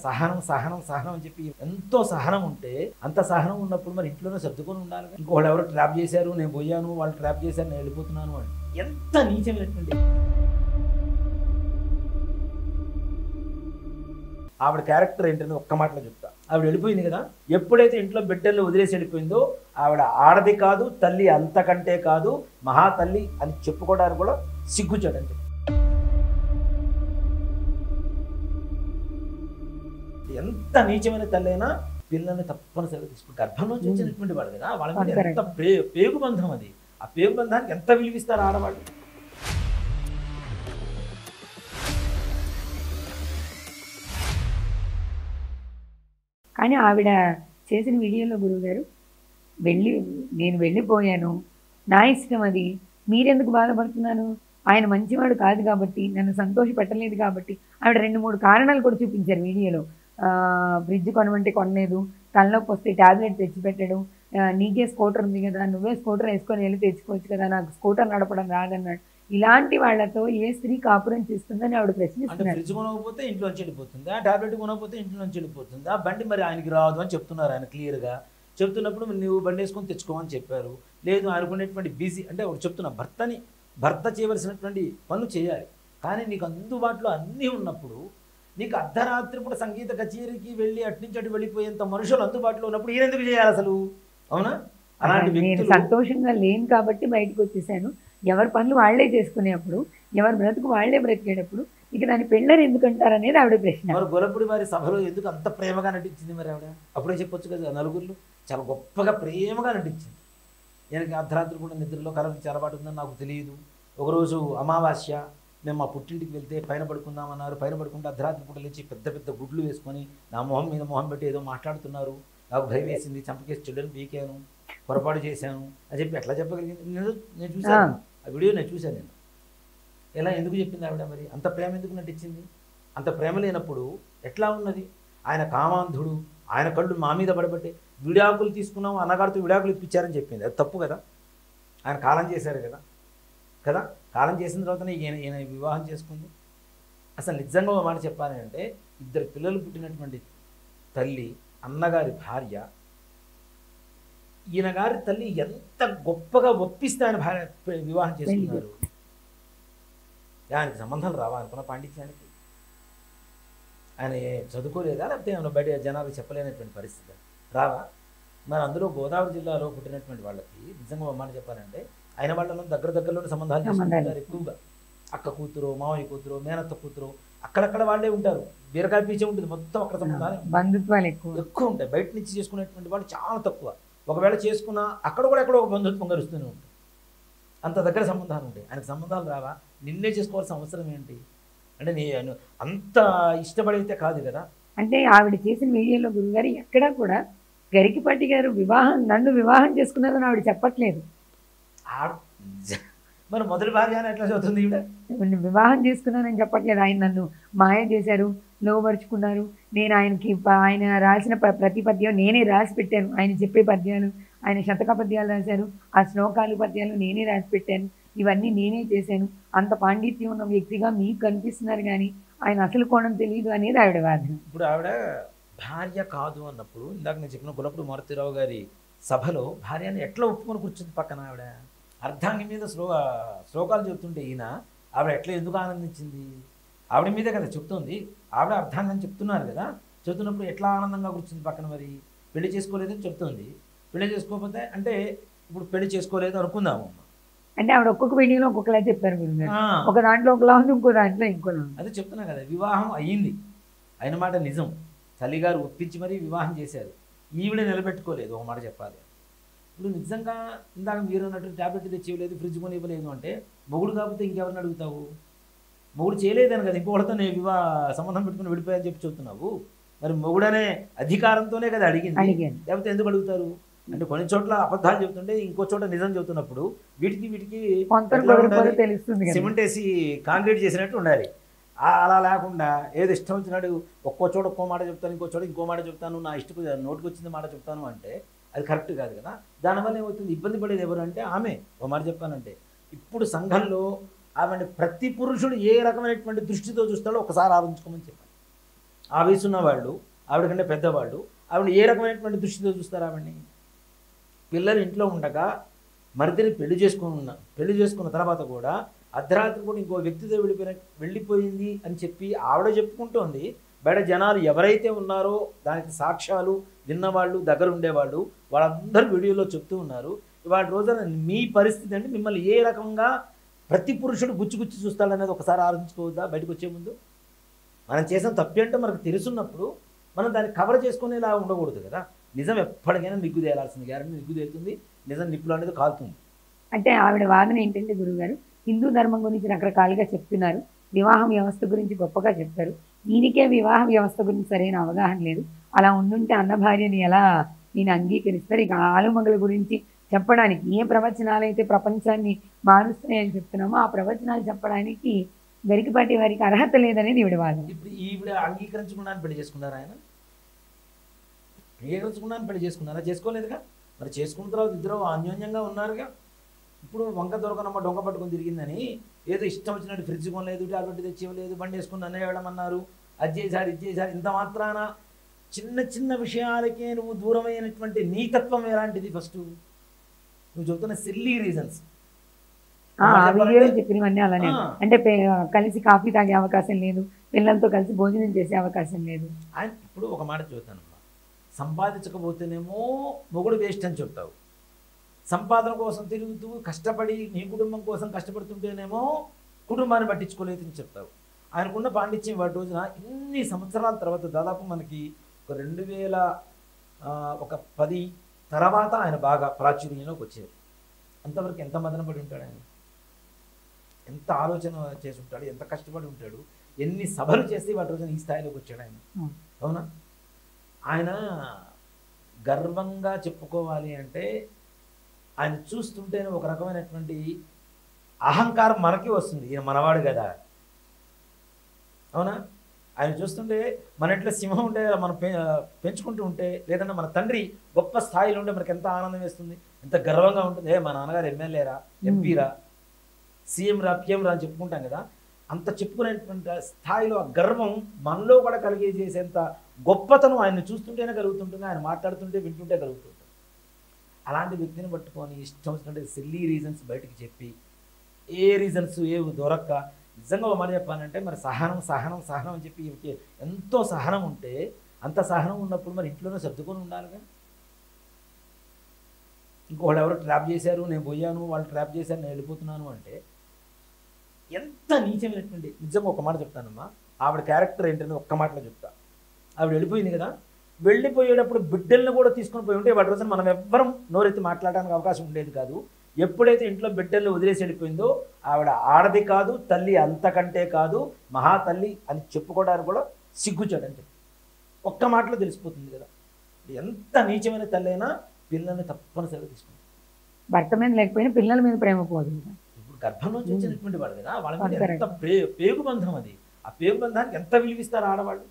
సహనం సహనం సహనం అని చెప్పి ఎంతో సహనం ఉంటే, అంత సహనం ఉన్నప్పుడు మరి ఇంట్లోనే సర్దుకొని ఉండాలి. ఇంకోళ్ళు ఎవరో ట్రాప్ చేశారు, నేను పోయాను, వాళ్ళు ట్రాప్ చేశారు, నేను వెళ్ళిపోతున్నాను అని ఎంత నీచమైనటువంటి. ఆవిడ క్యారెక్టర్ ఏంటని ఒక్క మాటలో చెప్తా. ఆవిడ వెళ్ళిపోయింది కదా, ఎప్పుడైతే ఇంట్లో బిడ్డల్ని వదిలేసి వెళ్ళిపోయిందో ఆవిడ ఆడది కాదు, తల్లి అంతకంటే కాదు, మహాతల్లి అని చెప్పుకోవడానికి కూడా సిగ్గుచాడని చెప్పి. ఎంత నీచమైన తల్లి అయినా పిల్లల్ని తప్పనిసరిగా తీసుకుని గర్భంలోంచి వచ్చినటువంటి వాడు కదా, వాళ్ళ మీద ఎంత పేగు బంధం అది. ఆ పేగు బంధానికి ఎంత విలువిస్తారు ఆడవాళ్ళు. కానీ ఆవిడ చేసిన వీడియోలో గురువుగారు నేను వెళ్ళిపోయాను, నా ఇష్టం అది, మీరెందుకు బాధపడుతున్నాను, ఆయన మంచివాడు కాదు కాబట్టి, నన్ను సంతోష పెట్టలేదు కాబట్టి. ఆవిడ 2-3 కారణాలు కూడా చూపించారు వీడియోలో. ఫ్రిడ్జ్ కొనమంటే కొనలేదు, తలనొప్పి వస్తే ట్యాబ్లెట్ తెచ్చిపెట్టడం, నీకే స్కూటర్ ఉంది కదా, నువ్వే స్కూటర్ వేసుకొని వెళ్ళి తెచ్చుకోవచ్చు కదా, నాకు స్కూటర్ నడపడం రాదన్నాడు. ఇలాంటి వాళ్ళతో ఏ స్త్రీ కాపురం చేస్తుందని ఆవిడ ప్రశ్నిస్తున్నారు. ఫ్రిడ్జ్ కొనకపోతే ఇంట్లోంచి వెళ్ళిపోతుందా, ట్యాబ్లెట్ కొనకపోతే ఇంట్లోంచి వెళ్ళిపోతుందా, బండి మరి ఆయనకి రాదు అని చెప్తున్నారు. ఆయన క్లియర్గా చెప్తున్నప్పుడు నువ్వు బండి వేసుకొని తెచ్చుకోమని చెప్పారు. లేదు, అనుకునేటువంటి బిజీ అంటే ఒకటి చెప్తున్నా, భర్త చేయవలసినటువంటి పనులు చేయాలి. కానీ నీకు అందుబాటులో అన్నీ ఉన్నప్పుడు, నీకు అర్ధరాత్రి కూడా సంగీత కచేరీకి వెళ్ళి అట్నుంచి అటు వెళ్ళిపోయేంత మనుషులు అందుబాటులో ఉన్నప్పుడు ఈయన ఎందుకు చేయాలి అసలు? అవునా? అలాంటి నేను సంతోషంగా లేను కాబట్టి బయటకు వచ్చేసాను. ఎవరి పనులు వాళ్లే చేసుకునేప్పుడు, ఎవరి బ్రతుకు వాళ్లే బ్రతికేటప్పుడు ఇక దాని పెళ్ళని ఎందుకంటారు అనేది ఆవిడ ప్రశ్న. మరి గొల్లపూడి వారి సభలో ఎందుకు అంత ప్రేమగా నటించింది మరి ఆవిడ? అప్పుడే చెప్పొచ్చు కదా, నలుగురిలో చాలా గొప్పగా ప్రేమగా నటించింది. ఈయనకి అర్ధరాత్రి కూడా నిద్రలో కలవరించి అలవాటు ఉందని నాకు తెలియదు. ఒకరోజు అమావాస్య, మేము మా పుట్టింటికి వెళ్తే పైన పడుకుందామన్నారు. పైన పడుకుంటే అర్ధరాత్రి పూట లేచి పెద్ద పెద్ద గుడ్లు వేసుకొని నా మొహం మీద మొహం పెట్టి ఏదో మాట్లాడుతున్నారు. నాకు భయం వేసింది, చంపకేసి చెడ్డని పీకాను, పొరపాటు చేశాను అని చెప్పి ఎట్లా చెప్పగలిగింది? నేను చూశాను ఆ వీడియో, నేను చూశాను. నేను ఎలా ఎందుకు చెప్పింది ఆవిడ? మరి అంత ప్రేమ ఎందుకు నటించింది? అంత ప్రేమ లేనప్పుడు ఎట్లా ఉన్నది? ఆయన కామాంధుడు, ఆయన కళ్ళు మా మీద పడబట్టే విడాకులు తీసుకున్నాము, అన్నగారితో విడాకులు ఇప్పించారని చెప్పింది. అది తప్పు కదా? ఆయన కాలం చేశారు కదా కదా కాలం చేసిన తర్వాతనే ఈయన వివాహం చేసుకుంది. అసలు నిజంగా మాట చెప్పాలి అంటే, 2 పిల్లలు పుట్టినటువంటి తల్లి, అన్నగారి భార్య, ఈయన గారి తల్లి ఎంత గొప్పగా ఒప్పిస్తే ఆయన భార్య వివాహం చేసుకున్నారు. ఆయనకి సంబంధాలు రావా అనుకున్న పాండిత్యానికి? ఆయన చదువుకోలేదా, లేకపోతే ఏమైనా బయట జనాలు చెప్పలేనటువంటి పరిస్థితి రావా? మరి అందులో గోదావరి జిల్లాలో పుట్టినటువంటి వాళ్ళకి నిజంగా మాట చెప్పాలంటే, ఆయన వాళ్ళలో దగ్గరలోనే సంబంధాలు చేసుకుంటారు ఎక్కువగా. అక్క కూతురు, మామయ్య కూతురు, మేనత్త కూతురు, అక్కడక్కడ వాళ్ళే ఉంటారు. బీరకాయ పీచే ఉంటుంది మొత్తం. అక్కడ సంబంధాలు, బంధుత్వాలు ఎక్కువ ఉంటాయి. బయట నుంచి చేసుకునేటువంటి వాళ్ళు చాలా తక్కువ. ఒకవేళ చేసుకున్నా అక్కడ కూడా ఎక్కడో ఒక బంధుత్వం కలుస్తూనే ఉంటుంది. అంత దగ్గర సంబంధాలు ఉంటాయి. ఆయనకు సంబంధాలు రావా? నిన్నే చేసుకోవాల్సిన అవసరం ఏంటి? అంటే నేను అంత ఇష్టపడైతే కాదు కదా. అంటే ఆవిడ చేసిన వీడియోలో గురుగారు ఎక్కడా కూడా గరికిపాటి గారు నన్ను వివాహం చేసుకున్నారని ఆవిడ చెప్పట్లేదు. మరి మొదటి భార్య అని ఎట్లా చదువుతుంది ఈవిడ? వివాహం చేసుకున్నానని చెప్పట్లేదు. ఆయన నన్ను మాయ చేశారు, లోపరుచుకున్నారు. నేను ఆయన రాసిన ప్రతి పద్యం నేనే రాసి పెట్టాను. ఆయన చెప్పే పద్యాలు, ఆయన శతక పద్యాలు రాశారు, ఆ శ్లోకాలు పద్యాలు నేనే రాసి పెట్టాను. ఇవన్నీ నేనే చేశాను. అంత పాండిత్యం ఉన్న వ్యక్తిగా మీకు కనిపిస్తున్నారు కానీ ఆయన అసలు కోణం తెలియదు అనేది ఆవిడ వాదన. ఇప్పుడు ఆవిడ భార్య కాదు అన్నప్పుడు, ఇందాక నేను చెప్పిన గుల్లపూడి మారుతీరావు గారి సభలో భార్యని ఎట్లా ఒప్పుకొని కూర్చుంది పక్కన ఆవిడ? అర్ధాంగి మీద శ్లోకాలు చెప్తుంటే ఈయన ఆవిడ ఎట్లా ఎందుకు ఆనందించింది? ఆవిడ మీదే కదా చెప్తుంది. ఆవిడ అర్ధాంగం చెప్తున్నారు కదా, చెప్తున్నప్పుడు ఎట్లా ఆనందంగా కూర్చుంది పక్కన? మరి పెళ్లి చేసుకోలేదని చెప్తుంది. పెళ్లి చేసుకోకపోతే అంటే ఇప్పుడు పెళ్లి చేసుకోలేదు అనుకుందాము. అంటే ఆవిడ ఒక్కొక్క వీడియోలో ఒక్కొక్కలా చెప్పారు గురుగారు. ఒక దాంట్లో ఒకలా ఉంది, ఇంకో దాంట్లో ఇంకోలా ఉంది. అదే చెప్తున్నా కదా, వివాహం అయ్యింది, అయిన మాట నిజం. తల్లిగారు ఒప్పించి మరీ వివాహం చేశారు. ఈవిడ నిలబెట్టుకోలేదు. ఒక మాట చెప్పాలి, ఇప్పుడు నిజంగా ఇందాక మీరు అన్నట్టు ట్యాబ్లెట్ తెచ్చి ఇవ్వలేదు, ఫ్రిడ్జ్ కొని ఇవ్వలేదు అంటే మొగుడు కాకపోతే ఇంకెవరిని అడుగుతావు? మొగుడు చేయలేదని కదా ఇంకొకటితో నేను సంబంధం పెట్టుకుని విడిపోయాని చెప్పి చెప్తున్నావు. మరి మొగుడనే అధికారంతోనే కదా అడిగింది, లేకపోతే ఎందుకు అడుగుతారు? అంటే కొన్ని చోట్ల అబద్ధాలు చెబుతుంటే ఇంకో చోట నిజం చెబుతున్నప్పుడు వీటికి సిమెంట్ వేసి కాంక్రీట్ చేసినట్టు ఉండాలి. అలా లేకుండా ఏదో ఇష్టం వచ్చినాడు ఒక్కో చోట ఒక్కో మాట చెప్తాను, ఇంకో చోట ఇంకో మాట చెప్తాను, నా ఇష్టకు నోటికి వచ్చింది మాట చెప్తాను అంటే అది కరెక్ట్ కాదు కదా. దానివల్ల ఏమవుతుంది? ఇబ్బంది పడేది ఎవరు అంటే ఆమె. ఒక మాట చెప్పానంటే, ఇప్పుడు సంఘంలో ఆమె ప్రతి పురుషుడు ఏ రకమైనటువంటి దృష్టితో చూస్తాడో ఒకసారి ఆలోచించుకోమని చెప్పాను. ఆ వయసున్న వాళ్ళు, ఆవిడ కంటే పెద్దవాళ్ళు, ఆవిడ ఏ రకమైనటువంటి దృష్టితో చూస్తారు ఆవిడని? పిల్లలు ఇంట్లో ఉండగా మరిదిని పెళ్లి చేసుకున్న తర్వాత కూడా అర్ధరాత్రి కూడా ఇంకో వ్యక్తితో వెళ్ళిపోయింది అని చెప్పి ఆవిడ చెప్పుకుంటోంది. బయట జనాలు ఎవరైతే ఉన్నారో దానికి సాక్ష్యాలు విన్నవాళ్ళు, దగ్గర ఉండేవాళ్ళు, వాళ్ళందరూ వీడియోలో చెప్తూ ఉన్నారు. ఇవాళ రోజున మీ పరిస్థితి అంటే మిమ్మల్ని ఏ రకంగా ప్రతి పురుషుడు గుచ్చి చూస్తాడనేది ఒకసారి ఆలోచించుకోవద్దా? బయటకు వచ్చే ముందు మనం చేసిన తప్పేంటో మనకు తెలుసున్నప్పుడు మనం దాన్ని కవర్ చేసుకునేలా ఉండకూడదు కదా. నిజం ఎప్పటికైనా నిగ్గు తేలాల్సింది, గ్యారెంటీ నిగ్గు తేలుతుంది, నిజం నిప్పులు అనేది కాలుతుంది. అంటే ఆవిడ వాదన ఏంటంటే గురువుగారు, హిందూ ధర్మం గురించి రకరకాలుగా చెప్తున్నారు, వివాహ వ్యవస్థ గురించి గొప్పగా చెప్తారు, ఈయనకే వివాహ వ్యవస్థ గురించి సరైన అవగాహన లేదు, అలా ఉండుంటే అన్న భార్యని ఎలా నేను అంగీకరిస్తారు? ఇక ఆలుమగల గురించి చెప్పడానికి ఏ ప్రవచనాలు అయితే ప్రపంచాన్ని మారుస్తాయని చెప్తున్నామో ఆ ప్రవచనాలు చెప్పడానికి గరికపాటి వారికి అర్హత లేదనేది ఈవిడ వాదన. ఇప్పుడు ఈవిడ అంగీకరించకుండా పెళ్లి చేసుకున్నారా? ఆయన అంగీకరించకుండా పెళ్లి చేసుకున్నారా? చేసుకోలేదుగా. మరి చేసుకున్న తర్వాత ఇద్దరు అన్యోన్యంగా ఉన్నారుగా. ఇప్పుడు వంక దొరకనమ్మ డొంక పట్టుకొని తిరిగిందని ఏదో ఇష్టం వచ్చినట్టు ఫ్రిడ్జ్ కొనలేదు, టాబ్లెట్ తెచ్చి ఇవ్వలేదు, బండి వేసుకుని నన్ను వేయడమన్నారు, అది చేశారు ఇది చేశారు. ఇంత మాత్రాన చిన్న విషయాలకే నువ్వు దూరమైనటువంటి నీతత్వం ఎలాంటిది? ఫస్ట్ నువ్వు చెబుతున్న సిల్లీ రీజన్స్ చెప్పినవన్నీ అలానే. అంటే కలిసి కాఫీ తాగే అవకాశం లేదు, పిల్లలతో కలిసి భోజనం చేసే అవకాశం లేదు. ఇప్పుడు ఒక మాట చెబుతానమ్మా, సంపాదించకపోతేనేమో మొగుడు వేస్ట్ అని చెప్తావు, సంపాదన కోసం తిరుగుతూ కష్టపడి నీ కుటుంబం కోసం కష్టపడుతుంటేనేమో కుటుంబాన్ని పట్టించుకోలేదని చెప్తావు. ఆయనకున్న పాండిత్యం వాటి రోజున ఇన్ని సంవత్సరాల తర్వాత దాదాపు మనకి ఒక 2010 తర్వాత ఆయన బాగా ప్రాచుర్యంలోకి వచ్చారు. అంతవరకు ఎంత మదన పడి ఉంటాడు ఆయన, ఎంత ఆలోచన చేసి ఉంటాడు, ఎంత కష్టపడి ఉంటాడు, ఎన్ని సభలు చేసి వాటి రోజున ఈ స్థాయిలోకి వచ్చాడు ఆయన. అవునా? ఆయన గర్వంగా చెప్పుకోవాలి అంటే ఆయన చూస్తుంటేనే ఒక రకమైనటువంటి అహంకారం మనకి వస్తుంది, ఈయన మనవాడు కదా. అవునా? ఆయన చూస్తుంటే మన ఇంట్లో సింహం ఉంటే మనం పెంచుకుంటూ ఉంటే, లేదంటే మన తండ్రి గొప్ప స్థాయిలో ఉంటే మనకి ఎంత ఆనందం వేస్తుంది, ఎంత గర్వంగా ఉంటుంది. మా నాన్నగారు ఎమ్మెల్యేరా, ఎంపీరా, సీఎం రా, పిఎం రా అని చెప్పుకుంటాం కదా. అంత చెప్పుకునేటువంటి స్థాయిలో ఆ గర్వం మనలో కూడా కలిగేసేంత గొప్పతనం ఆయన చూస్తుంటేనే కలుగుతుంటుంది, ఆయన మాట్లాడుతుంటే వింటుంటే కలుగుతుంటుంది. అలాంటి వ్యక్తిని పట్టుకొని ఇష్టం వచ్చినట్టు సిల్లీ రీజన్స్ బయటికి చెప్పి ఏ రీజన్స్ ఏవి దొరక్క, నిజంగా ఒక మాట చెప్పాలంటే మరి సహనం అని చెప్పి ఎంతో సహనం ఉంటే, అంత సహనం ఉన్నప్పుడు మరి ఇంట్లోనే సర్దుకొని ఉండాలిగా. ఇంకోళ్ళు ఎవరో ట్రాప్ చేశారు, నేను పోయాను, వాళ్ళు ట్రాప్ చేశారు, నేను వెళ్ళిపోతున్నాను అంటే ఎంత నీచమైనటువంటి. నిజంగా ఒక మాట చెప్తానమ్మా, ఆవిడ క్యారెక్టర్ ఏంటని ఒక్క మాటలో చెప్తా. ఆవిడ వెళ్ళిపోయింది కదా, వెళ్ళిపోయేటప్పుడు బిడ్డలను కూడా తీసుకొని పోయి ఉంటే వాటి రోజున మనం ఎవ్వరం నోరెత్తి మాట్లాడడానికి అవకాశం ఉండేది కాదు. ఎప్పుడైతే ఇంట్లో బిడ్డలను వదిలేసి వెళ్ళిపోయిందో ఆవిడ ఆడది కాదు, తల్లి అంతకంటే కాదు, మహాతల్లి అని చెప్పుకోవడానికి కూడా సిగ్గుచాడని చెప్పి ఒక్క మాటలో తెలిసిపోతుంది కదా. ఎంత నీచమైన తల్లి అయినా పిల్లల్ని తప్పనిసరిగా తీసుకుంటాం. భర్త మీద లేకపోయినా పిల్లల మీద ప్రేమ పోదు. ఇప్పుడు గర్భం నుంచి వచ్చినటువంటి వాడు కదా, వాళ్ళ మీద ఎంత పేగు బంధం అది. ఆ పేగు బంధానికి ఎంత విలువిస్తారు ఆడవాళ్ళు.